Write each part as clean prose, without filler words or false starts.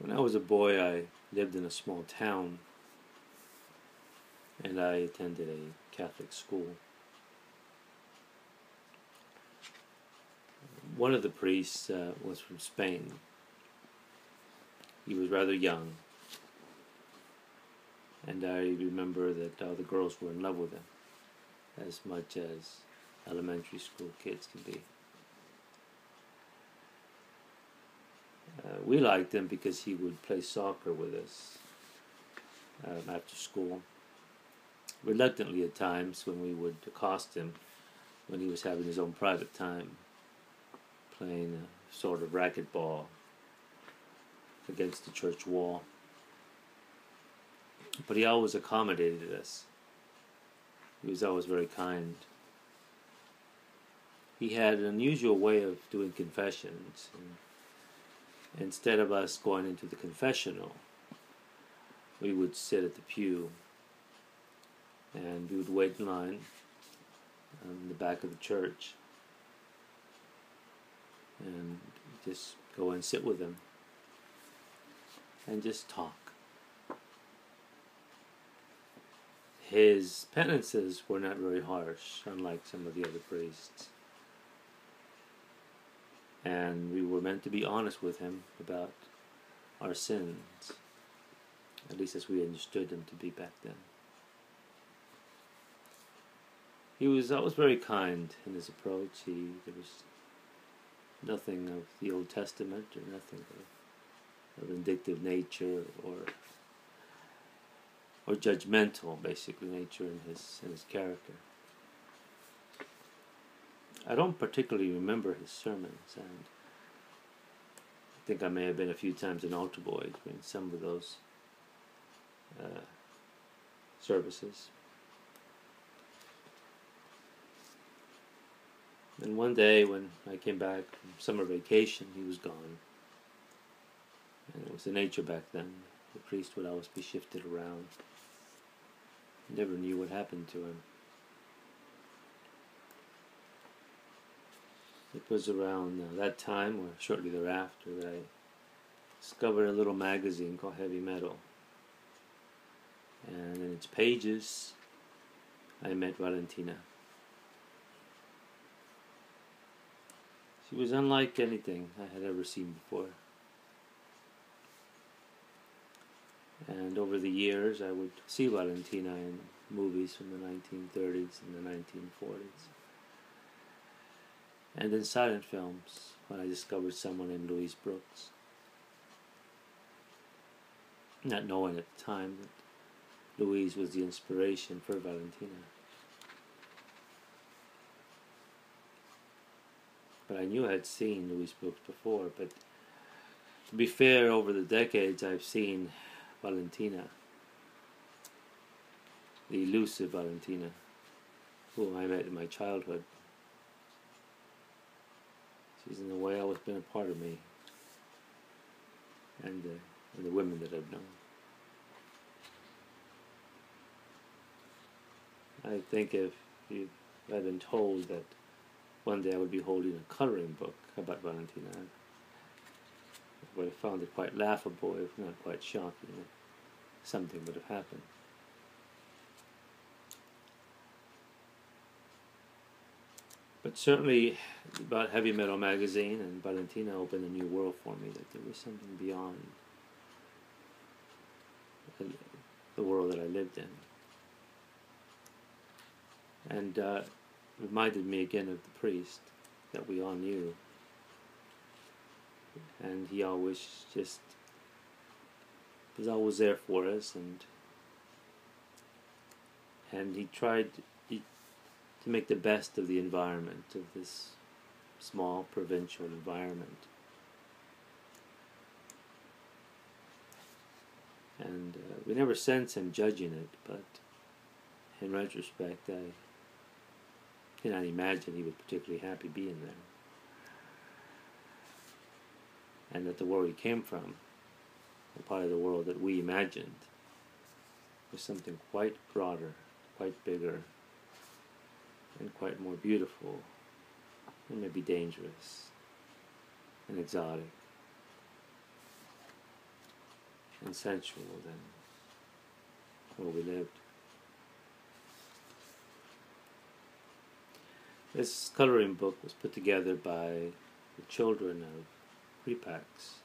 When I was a boy, I lived in a small town, and I attended a Catholic school. One of the priests was from Spain. He was rather young, and I remember that all the girls were in love with him, as much as elementary school kids can be. We liked him because he would play soccer with us after school. Reluctantly at times, when we would accost him when he was having his own private time, playing a sort of racquetball against the church wall. But he always accommodated us. He was always very kind. He had an unusual way of doing confessions. And instead of us going into the confessional, we would sit at the pew and we would wait in line in the back of the church and just go and sit with him and just talk. His penances were not very harsh, unlike some of the other priests. And we were meant to be honest with him about our sins, at least as we understood them to be back then. He was always very kind in his approach. There was nothing of the Old Testament or nothing of vindictive nature or judgmental, basically, nature in his character. I don't particularly remember his sermons, and I think I may have been a few times an altar boy during some of those services. And one day when I came back from summer vacation, he was gone. And it was the nature back then. The priest would always be shifted around. Never knew what happened to him. It was around that time, or shortly thereafter, that I discovered a little magazine called Heavy Metal. And in its pages, I met Valentina. She was unlike anything I had ever seen before. And over the years, I would see Valentina in movies from the 1930s and the 1940s. And in silent films, when I discovered someone named Louise Brooks. Not knowing at the time that Louise was the inspiration for Valentina. But I knew I had seen Louise Brooks before, but to be fair, over the decades I've seen Valentina, the elusive Valentina, whom I met in my childhood. She's in a way always been a part of me and the women that I've known. I think if I'd been told that one day I would be holding a coloring book about Valentina, I would have found it quite laughable, if not quite shocking, that something would have happened. But certainly, about Heavy Metal magazine and Valentina opened a new world for me, that there was something beyond the world that I lived in. And reminded me again of the priest that we all knew. And he always just was always there for us, and he tried to make the best of the environment, of this small provincial environment. And we never sense him judging it, but in retrospect, I cannot imagine he was particularly happy being there. And that the world he came from, a part of the world that we imagined, was something quite broader, quite bigger, and quite more beautiful, and maybe dangerous, and exotic. and sensual than where we lived. This coloring book was put together by the children of Crepax,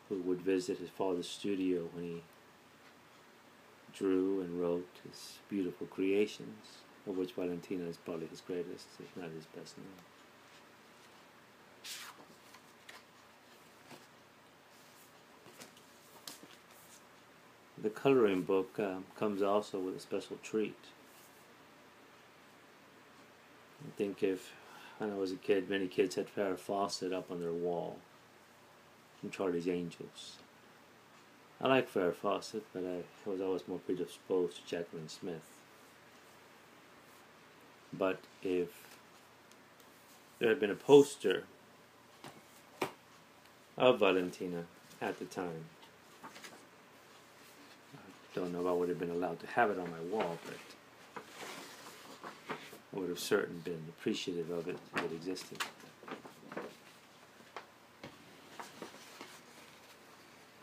who would visit his father's studio when he drew and wrote his beautiful creations, of which Valentina is probably his greatest, if not his best known. The coloring book comes also with a special treat. I think when I was a kid, many kids had Farrah Fawcett up on their wall from Charlie's Angels. I like Farrah Fawcett, but I was always more predisposed to Jacqueline Smith. But if there had been a poster of Valentina at the time, I don't know if I would have been allowed to have it on my wall, but I would have certainly been appreciative of it if it existed.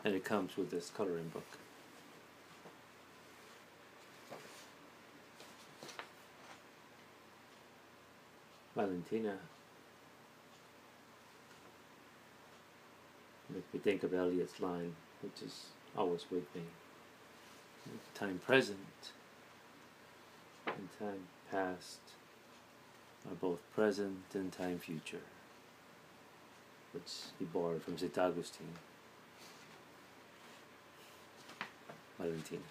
And it comes with this coloring book. Valentina makes me think of Eliot's line, which is always with me. Time present and time past are both present and time future, which he borrowed from St. Augustine. Valentina.